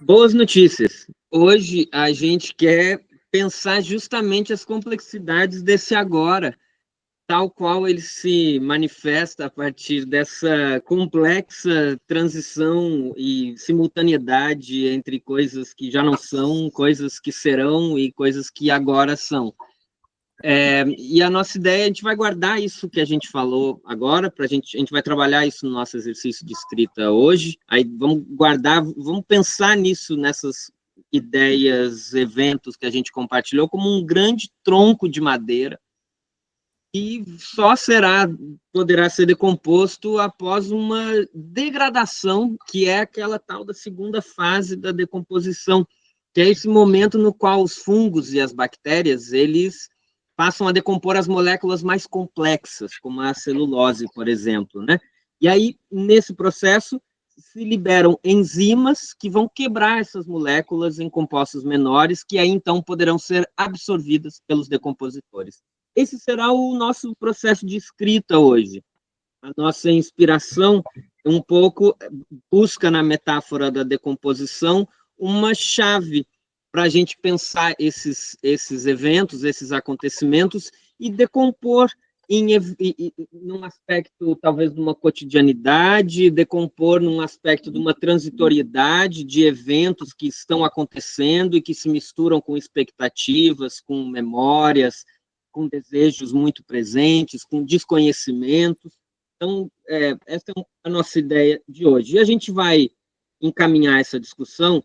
Boas notícias. Hoje a gente quer pensar justamente as complexidades desse agora, tal qual ele se manifesta a partir dessa complexa transição e simultaneidade entre coisas que já não são, coisas que serão e coisas que agora são. E a nossa ideia, a gente vai guardar isso que a gente falou agora, a gente vai trabalhar isso no nosso exercício de escrita hoje, aí vamos guardar, vamos pensar nisso, nessas ideias, eventos que a gente compartilhou, como um grande tronco de madeira, e só poderá ser decomposto após uma degradação, que é aquela tal da segunda fase da decomposição, que é esse momento no qual os fungos e as bactérias, eles passam a decompor as moléculas mais complexas, como a celulose, por exemplo, né? E aí, nesse processo, se liberam enzimas que vão quebrar essas moléculas em compostos menores, que aí, então, poderão ser absorvidas pelos decompositores. Esse será o nosso processo de escrita hoje. A nossa inspiração um pouco busca na metáfora da decomposição uma chave para a gente pensar esses eventos, esses acontecimentos e decompor num aspecto talvez de uma cotidianidade, decompor num aspecto de uma transitoriedade de eventos que estão acontecendo e que se misturam com expectativas, com memórias, com desejos muito presentes, com desconhecimentos. Então, essa é a nossa ideia de hoje. E a gente vai encaminhar essa discussão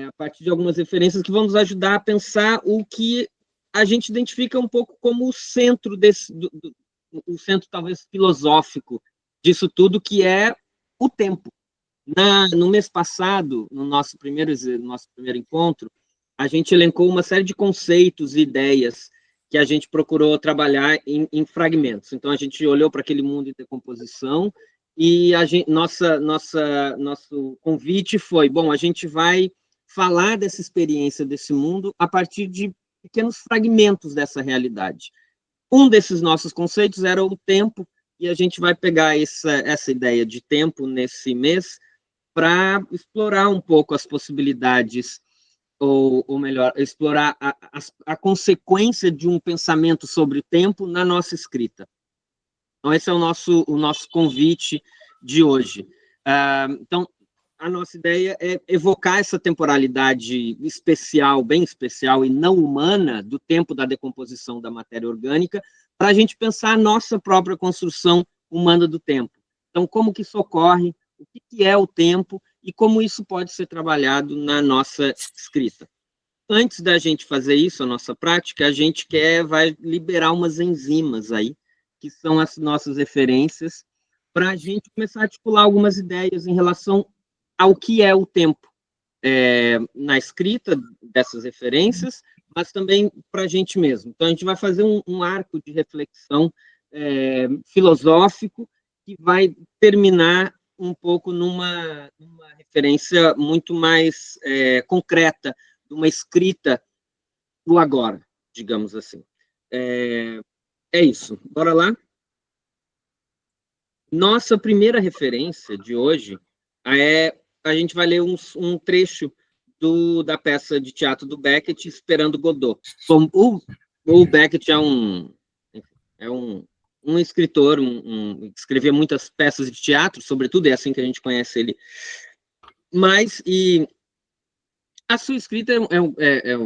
a partir de algumas referências que vão nos ajudar a pensar o que a gente identifica um pouco como o centro o centro talvez filosófico disso tudo, que é o tempo. No mês passado, no nosso primeiro encontro, a gente elencou uma série de conceitos e ideias que a gente procurou trabalhar em fragmentos. Então, a gente olhou para aquele mundo de decomposição e nosso convite foi, bom, a gente vai falar dessa experiência desse mundo a partir de pequenos fragmentos dessa realidade. Um desses nossos conceitos era o tempo, e a gente vai pegar essa ideia de tempo nesse mês para explorar um pouco as possibilidades, ou melhor, explorar a consequência de um pensamento sobre o tempo na nossa escrita. Então, esse é o nosso convite de hoje. Então, a nossa ideia é evocar essa temporalidade especial, bem especial e não humana, do tempo da decomposição da matéria orgânica, para a gente pensar a nossa própria construção humana do tempo. Então, como que isso ocorre, o que é o tempo e como isso pode ser trabalhado na nossa escrita. Antes da gente fazer isso, a nossa prática, a gente vai liberar umas enzimas aí, que são as nossas referências, para a gente começar a articular algumas ideias em relação ao que é o tempo na escrita dessas referências, mas também para a gente mesmo. Então, a gente vai fazer um arco de reflexão filosófico que vai terminar um pouco numa referência muito mais concreta, de uma escrita do agora, digamos assim. É isso. Bora lá? Nossa primeira referência de hoje a gente vai ler um trecho da peça de teatro do Beckett, Esperando Godot. O Beckett é um escritor, escrevia muitas peças de teatro, sobretudo, é assim que a gente conhece ele. Mas, a sua escrita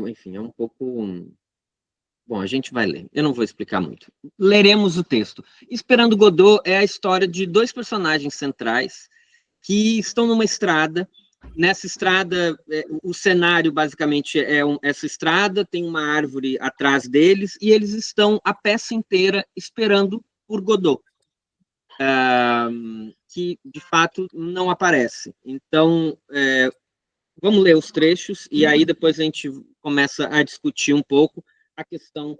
enfim, é um pouco... Bom, a gente vai ler, eu não vou explicar muito. Leremos o texto. Esperando Godot é a história de dois personagens centrais que estão numa estrada. Nessa estrada, o cenário basicamente essa estrada, tem uma árvore atrás deles, e eles estão a peça inteira esperando por Godot, que de fato não aparece. Então, vamos ler os trechos, e aí depois a gente começa a discutir um pouco a questão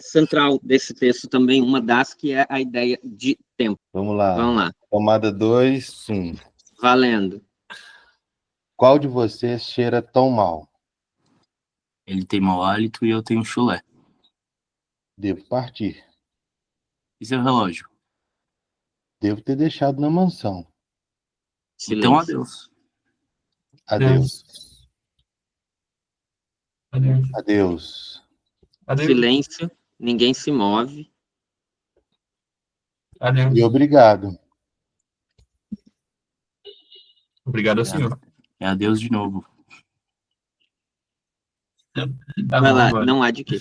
central desse texto também, uma das que é a ideia de tempo. Vamos lá. Vamos lá. Tomada 2, sim. Valendo. Qual de vocês cheira tão mal? Ele tem mau hálito e eu tenho chulé. Devo partir. E seu relógio? Devo ter deixado na mansão. Então, adeus. Adeus. Adeus. Adeus. Adeus. Silêncio, ninguém se move. Adeus. E obrigado. Obrigado ao senhor. É adeus de novo. Tá Vai bom, lá, mano. não há de quê.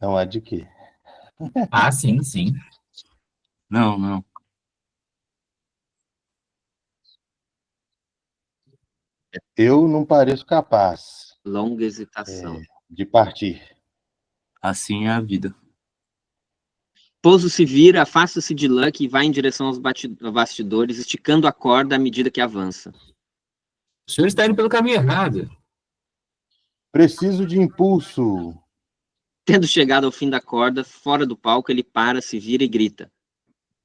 Não há de quê. Ah, sim, sim. Não, não. Eu não pareço capaz Longa hesitação. de partir. Assim é a vida. Pouso se vira, afasta-se de Luck e vai em direção aos bastidores, esticando a corda à medida que avança. O senhor está indo pelo caminho errado. Preciso de impulso. Tendo chegado ao fim da corda, fora do palco, ele para, se vira e grita.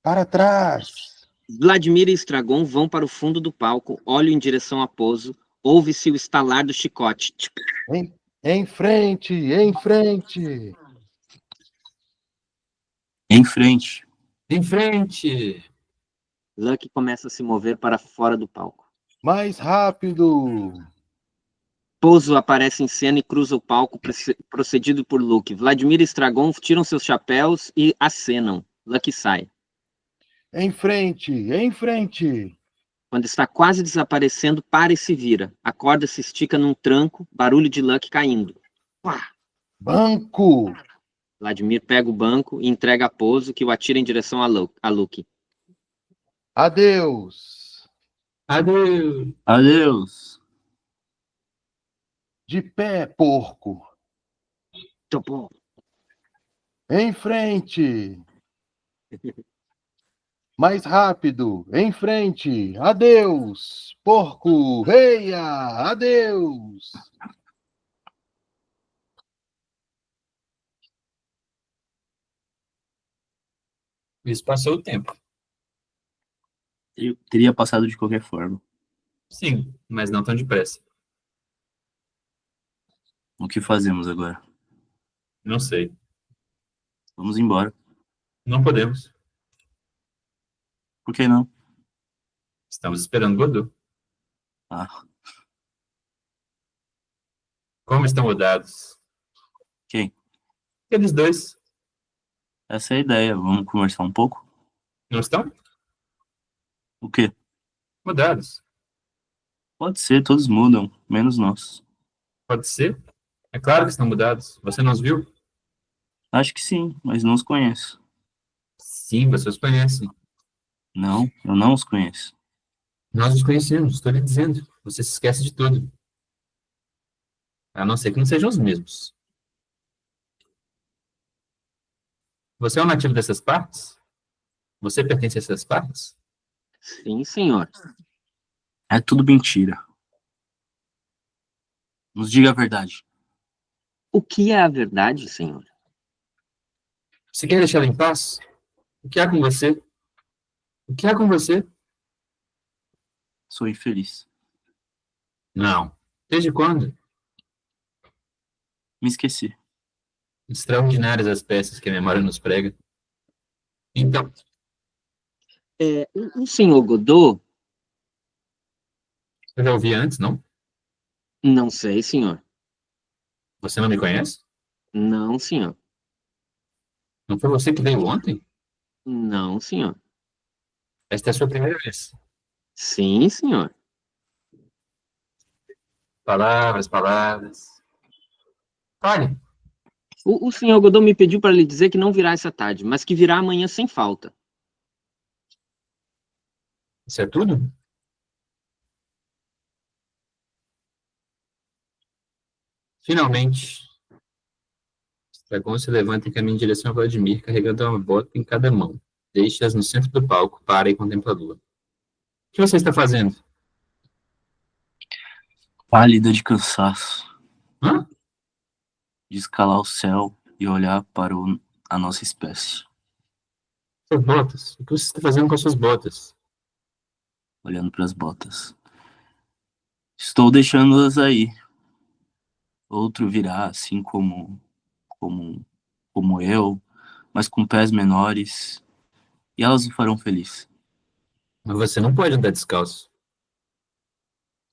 Para trás. Vladimir e Estragon vão para o fundo do palco, olham em direção a Pouso, ouve-se o estalar do chicote. Em frente, em frente. Em frente. Em frente. Luck começa a se mover para fora do palco. Mais rápido. Pouso aparece em cena e cruza o palco, procedido por Luke. Vladimir e Estragon tiram seus chapéus e acenam. Luck sai. Em frente, em frente. Quando está quase desaparecendo, para e se vira. A corda se estica num tranco, barulho de Luck caindo. Pá! Banco. Vladimir pega o banco e entrega a Pouso, que o atira em direção a Luke. Adeus. Adeus. Adeus. De pé, porco. Topou. Em frente. Mais rápido. Em frente. Adeus. Porco. Reia. Adeus. Isso passou o tempo. Eu teria passado de qualquer forma. Sim, mas não tão depressa. O que fazemos agora? Não sei. Vamos embora. Não podemos. Por que não? Estamos esperando Godot. Ah, Como estão rodados? quem? Eles dois. Essa é a ideia. Vamos conversar um pouco? Não estão? O quê? Mudados. Pode ser, todos mudam, menos nós. Pode ser? É claro que estão mudados. Você não os viu? Acho que sim, mas não os conheço. Sim, você os conhece. Não, eu não os conheço. Nós os conhecemos, estou lhe dizendo. Você se esquece de tudo. A não ser que não sejam os mesmos. Você é um nativo dessas partes? Você pertence a essas partes? Sim, senhor. É tudo mentira. Nos diga a verdade. O que é a verdade, senhor? Você quer deixá-la em paz? O que há com você? O que há com você? Sou infeliz. Não. Desde quando? Me esqueci. Extraordinárias as peças que a memória nos prega. Então, O senhor Godot? eu já ouvi antes, não? Não sei, senhor. Você não me conhece? Não, senhor. Não foi você que veio ontem? Não, senhor. Esta é a sua primeira vez. Sim, senhor. Palavras, palavras. Olhe, O senhor Godot me pediu para lhe dizer que não virá essa tarde, mas que virá amanhã sem falta. isso é tudo? Finalmente, Dragon se levanta e caminha em direção a Vladimir, carregando uma bota em cada mão. Deixa-as no centro do palco, para e contempla a lua. O que você está fazendo? Pálida de cansaço. Hã? De escalar o céu e olhar para a nossa espécie. Suas botas. O que você está fazendo com as suas botas? Olhando para as botas. Estou deixando-as aí. Outro virá, assim como eu, mas com pés menores, e elas o farão feliz. Mas você não pode andar descalço.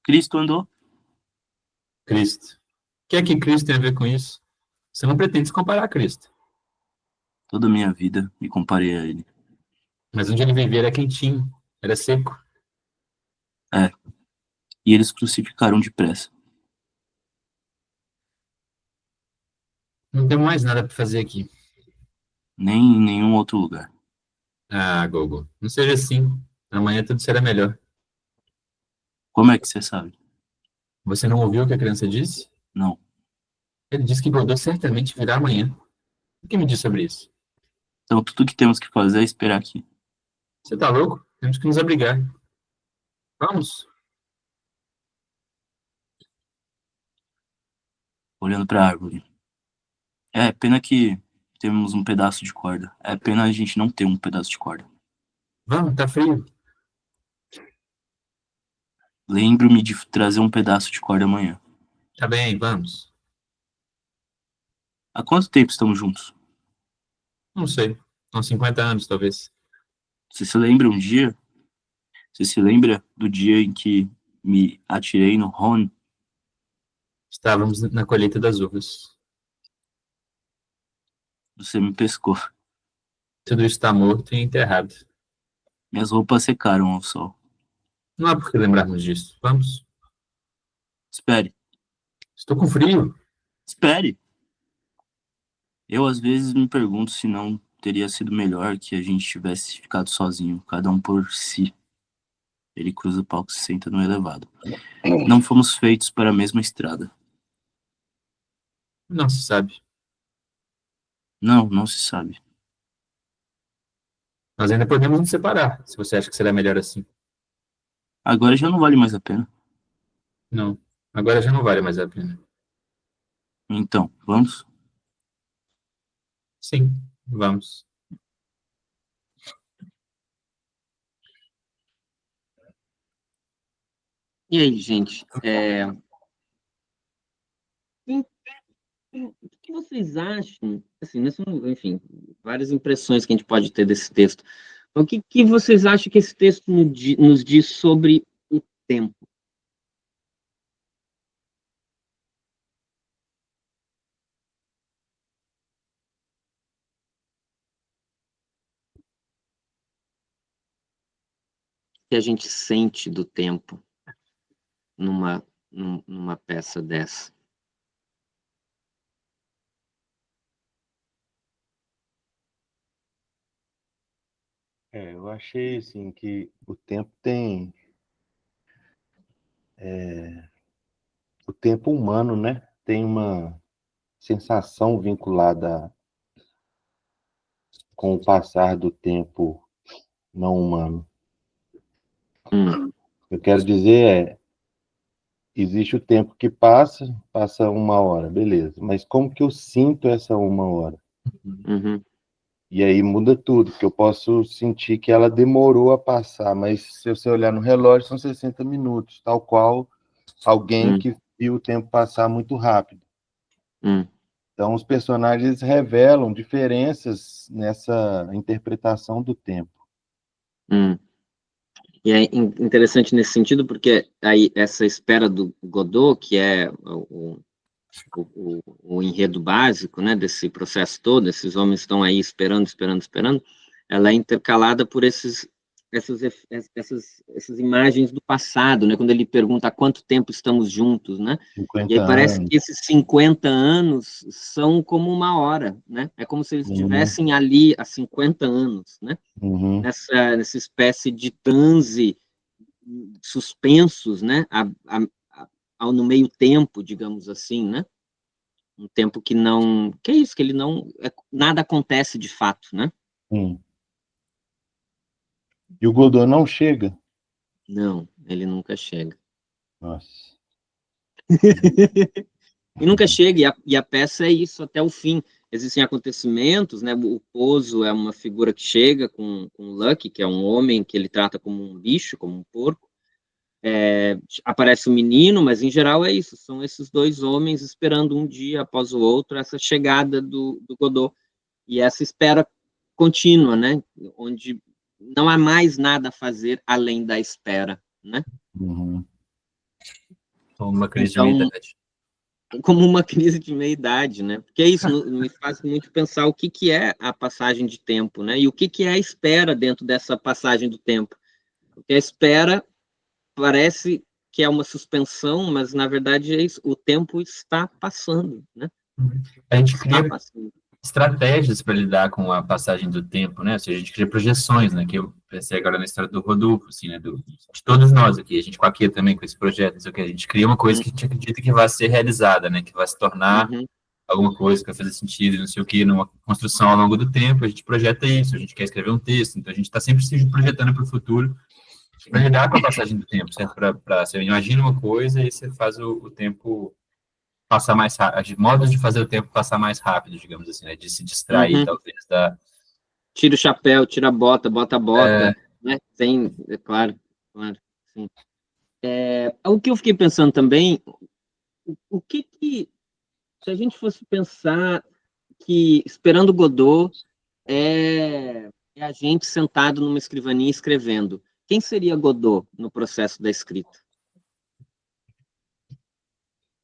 Cristo andou. Cristo. que é que Cristo tem a ver com isso? Você não pretende se comparar a Cristo. Toda a minha vida me comparei a ele. Mas onde ele vivia era quentinho, era seco. E eles crucificaram depressa. Não tem mais nada para fazer aqui. Nem em nenhum outro lugar. Ah, Gogo, não seja assim. Amanhã tudo será melhor. Como é que você sabe? Você não ouviu o que a criança disse? Não. Ele disse que Godot certamente virá amanhã. O que me diz sobre isso? Então tudo que temos que fazer é esperar aqui. Você tá louco? Temos que nos abrigar. Vamos. Olhando para a árvore. É pena que temos um pedaço de corda. É pena a gente não ter um pedaço de corda. Vamos, tá frio. Lembro-me de trazer um pedaço de corda amanhã. Tá bem, vamos. Há quanto tempo estamos juntos? Não sei. Uns 50 anos, talvez. Você se lembra um dia? Você se lembra do dia em que me atirei no Ron? Estávamos na colheita das uvas. Você me pescou. Tudo isso está morto e enterrado. Minhas roupas secaram ao sol. Não há por que lembrarmos disso. Vamos. Espere. Estou com frio. Espere! Eu às vezes me pergunto se não teria sido melhor que a gente tivesse ficado sozinho, cada um por si. Ele cruza o palco e se senta no elevado. Não fomos feitos para a mesma estrada. Não se sabe. Não, não se sabe. Nós ainda podemos nos separar, se você acha que será melhor assim. Agora já não vale mais a pena. Não. Agora já não vale mais a pena. Então, vamos? Sim, vamos. E aí, gente? O que vocês acham? Assim, enfim, várias impressões que a gente pode ter desse texto. O que vocês acham que esse texto nos diz sobre o tempo? O que a gente sente do tempo numa peça dessa? Eu achei assim que o tempo tem o tempo humano, né? Tem uma sensação vinculada com o passar do tempo não humano. Eu quero dizer existe o tempo que passa 1 hora, beleza. Mas como que eu sinto essa 1 hora? Uhum. E aí muda tudo, porque eu posso sentir que ela demorou a passar, mas se você olhar no relógio são 60 minutos, tal qual alguém que viu o tempo passar muito rápido. Então, os personagens revelam diferenças nessa interpretação do tempo. E é interessante nesse sentido, porque aí essa espera do Godot, que é o enredo básico, né, desse processo todo, esses homens estão aí esperando, ela é intercalada por essas imagens do passado, né, quando ele pergunta há quanto tempo estamos juntos, né, 50 e aí parece anos. que esses 50 anos são como 1 hora, né, é como se eles estivessem ali há 50 anos, né, nessa espécie de transe suspensos, né, no meio tempo, digamos assim, né, um tempo que não, que é isso, que ele não, nada acontece de fato, né? E o Godot não chega. Não, ele nunca chega. Nossa. E nunca chega, e a peça é isso até o fim. Existem acontecimentos, né? O Pozo é uma figura que chega com o Lucky, que é um homem que ele trata como um bicho, como um porco. Aparece o menino, mas em geral é isso, são esses dois homens esperando um dia após o outro essa chegada do Godot, e essa espera contínua, né, onde não há mais nada a fazer além da espera, né? Uma crise de Então, meia-idade. como uma crise de meia-idade, né? Porque isso me faz muito pensar o que é a passagem de tempo, né? E o que é a espera dentro dessa passagem do tempo. Porque a espera parece que é uma suspensão, mas na verdade é isso, o tempo está passando, né? A gente Está cria passando. estratégias para lidar com a passagem do tempo, né? Ou seja, a gente cria projeções, né? Que eu pensei agora na história do Rodolfo, assim, né? De todos nós aqui, a gente com a Kia também, com esse projeto, não sei o que, a gente cria uma coisa que a gente acredita que vai ser realizada, né? Que vai se tornar alguma coisa que vai fazer sentido, não sei o que, numa construção ao longo do tempo, a gente projeta isso, a gente quer escrever um texto, então a gente está sempre se projetando para o futuro, para lidar com a passagem do tempo, certo? Você imagina uma coisa e você faz o tempo passar mais rápido, modos de fazer o tempo passar mais rápido, digamos assim, né? De se distrair, talvez, da... Tira o chapéu, tira a bota, bota a bota, né? Tem, claro, sim. O que eu fiquei pensando também, o que se a gente fosse pensar que Esperando Godot é a gente sentado numa escrivaninha escrevendo, quem seria Godot no processo da escrita?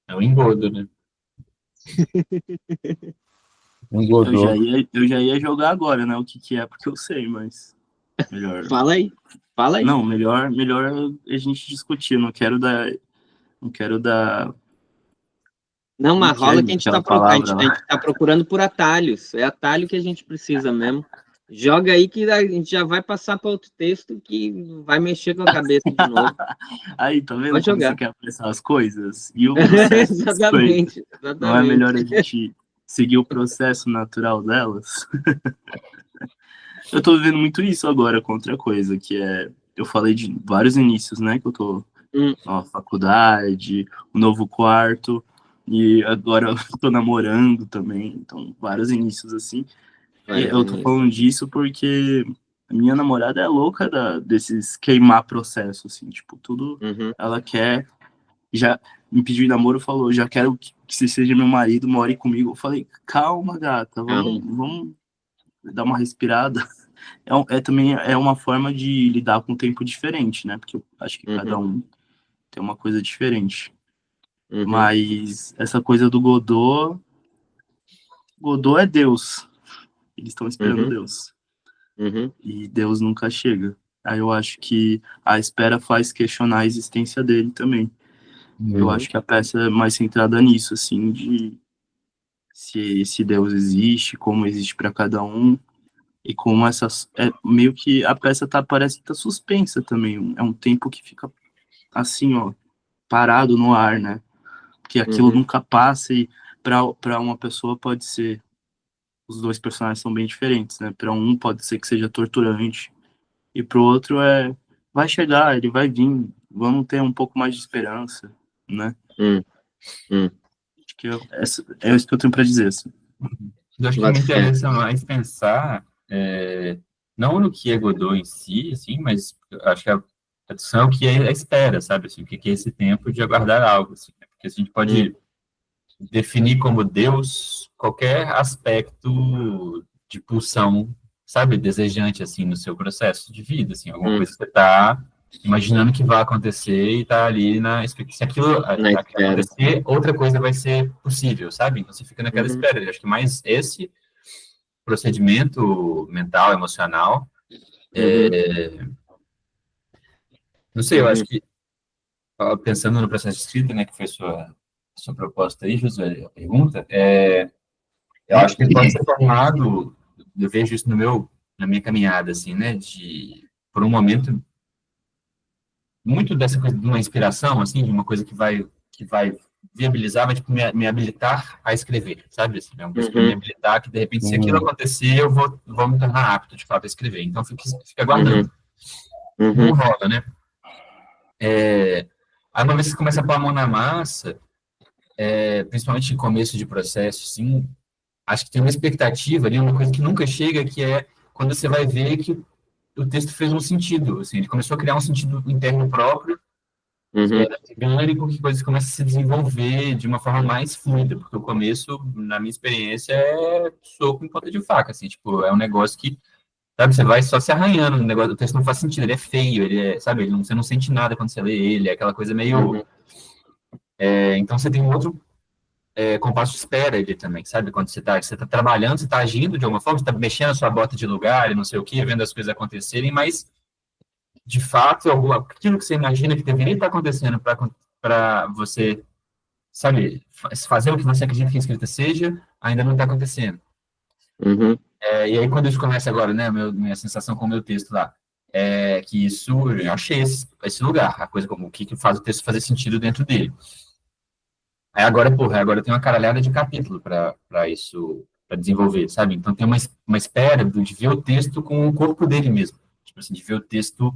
É um engodo, né? Eu já ia jogar agora, né? O que é, porque eu sei, mas melhor. Fala aí. Não, melhor a gente discutir. Não quero dar. Não, mas rola que a gente palavra tá procurando por atalhos. É atalho que a gente precisa mesmo. Joga aí que a gente já vai passar para outro texto que vai mexer com a cabeça de novo. Aí, tá vendo? Pode Como jogar. você quer apressar as coisas? E o processo Exatamente. Não é melhor a gente seguir o processo natural delas? Eu tô vivendo muito isso agora com outra coisa, que é... Eu falei de vários inícios, né? Que eu tô na faculdade, o novo quarto, e agora eu tô namorando também. Então, vários inícios, assim. E eu tô falando disso porque a minha namorada é louca desses queimar processo, assim. Tipo, tudo ela quer... Já me pediu em namoro, falou, já quero que você seja meu marido, more comigo. Eu falei, calma, gata, vamos dar uma respirada. Também é uma forma de lidar com o tempo diferente, né? Porque eu acho que cada um tem uma coisa diferente. Mas essa coisa do Godot é Deus. Eles estão esperando Deus. E Deus nunca chega. Aí eu acho que a espera faz questionar a existência dele também. Eu acho que a peça é mais centrada nisso, assim, de se Deus existe, como existe para cada um, e como meio que a peça parece que tá suspensa também. É um tempo que fica assim, ó, parado no ar, né? Porque aquilo nunca passa e para uma pessoa pode ser. Os dois personagens são bem diferentes, né? Para um pode ser que seja torturante e pro outro vai chegar, ele vai vir, vamos ter um pouco mais de esperança, né? Acho que é isso que eu tenho para dizer. Assim. Eu acho que me interessa mais pensar, não no que é Godot em si, assim, mas acho que a tradução é o que é a espera, sabe? Assim, o que é esse tempo de aguardar algo, assim, né? Porque a gente pode definir como Deus qualquer aspecto de pulsão, sabe? Desejante, assim, no seu processo de vida, assim, alguma coisa que você está imaginando que vai acontecer e tá ali se aquilo acontecer, outra coisa vai ser possível, sabe? Então você fica naquela espera. Eu acho que mais esse procedimento mental, emocional, não sei, eu acho que pensando no processo de escrita, né, que foi sua proposta aí, Josué, a pergunta, eu acho que ele pode ser formado, eu vejo isso na minha caminhada, assim, né, por um momento muito dessa coisa de uma inspiração, assim, de uma coisa que vai viabilizar, vai tipo, me habilitar a escrever, sabe? Assim, é uma coisa que vai me habilitar, que de repente, se aquilo acontecer, eu vou me tornar apto, de fato, a escrever. Então, fica aguardando. Não rola, né? Aí, uma vez que você começa a pôr a mão na massa, principalmente em começo de processo, assim, acho que tem uma expectativa ali, uma coisa que nunca chega, que é quando você vai ver que o texto fez um sentido, assim, ele começou a criar um sentido interno próprio, que era orgânico, que coisas começam a se desenvolver de uma forma mais fluida, porque o começo, na minha experiência, é soco em ponta de faca, assim, tipo, é um negócio que, sabe, você vai só se arranhando, o texto não faz sentido, ele é feio, sabe, você não sente nada quando você lê ele, é aquela coisa meio... então você tem um outro compasso de espera ali também, sabe? Quando você tá trabalhando, você tá agindo de alguma forma, você tá mexendo a sua bota de lugar e não sei o quê, vendo as coisas acontecerem, mas, de fato, aquilo que você imagina que deveria estar acontecendo para você, sabe, fazer o que você acredita que a escrita seja, ainda não está acontecendo. Uhum. E aí, quando a gente começa agora, né, minha sensação com o meu texto lá, que isso, eu achei esse lugar, a coisa como o que faz o texto fazer sentido dentro dele. Aí agora, agora tem uma caralhada de capítulo para isso, para desenvolver, sabe? Então tem uma espera de ver o texto com o corpo dele mesmo. Tipo assim, de ver o texto.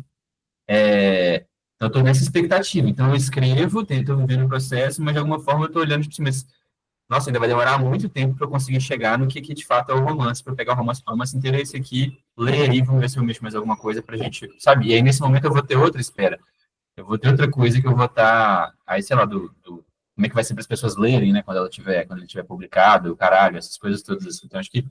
Então eu tô nessa expectativa. Então eu escrevo, tento viver o processo, mas de alguma forma eu tô olhando, tipo assim, mas, nossa, ainda vai demorar muito tempo para eu conseguir chegar no que de fato é o romance, para pegar o romance inteiro, esse aqui, ler aí, vamos ver se eu mexo mais alguma coisa pra gente, sabe? E aí nesse momento eu vou ter outra espera. Eu vou ter outra coisa que eu vou estar, aí sei lá, como é que vai ser para as pessoas lerem, né, quando ele tiver publicado, caralho, essas coisas todas assim. Então acho que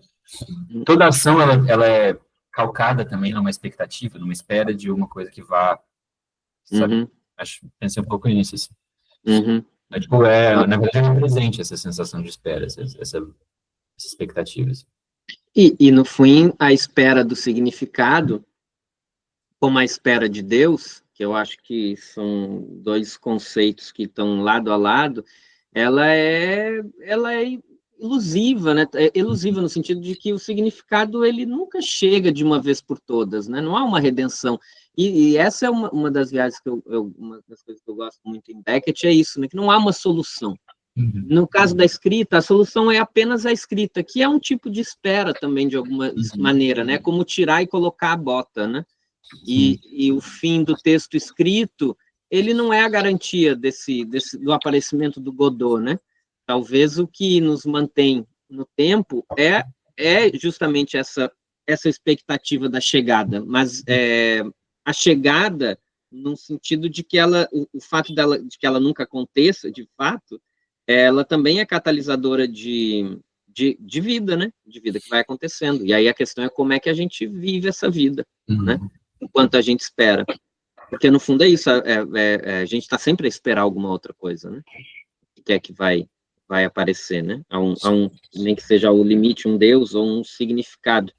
toda ação ela é calcada também numa expectativa, numa espera de uma coisa que vá, sabe? Uhum. Pensei um pouco nisso, assim. Uhum. Tipo, na verdade, é presente essa sensação de espera, essa expectativas. E, no fim, a espera do significado, como a espera de Deus, que eu acho que são dois conceitos que estão lado a lado, ela é ilusiva, né? É ilusiva no sentido de que o significado ele nunca chega de uma vez por todas, né? Não há uma redenção. E essa é uma das viagens que uma das coisas que eu gosto muito em Beckett, é isso, né? Que não há uma solução. No caso da escrita, a solução é apenas a escrita, que é um tipo de espera também, de alguma maneira, né? Como tirar e colocar a bota, né? E o fim do texto escrito, ele não é a garantia do aparecimento do Godot, né? Talvez o que nos mantém no tempo é justamente essa expectativa da chegada, mas a chegada no sentido de que o fato de que ela nunca aconteça, de fato, ela também é catalisadora de vida, né? De vida que vai acontecendo. E aí a questão é como é que a gente vive essa vida, né? Enquanto a gente espera. Porque, no fundo, é isso. A gente está sempre a esperar alguma outra coisa, né? Que é que vai aparecer, né? Nem que seja o limite, um Deus ou um significado.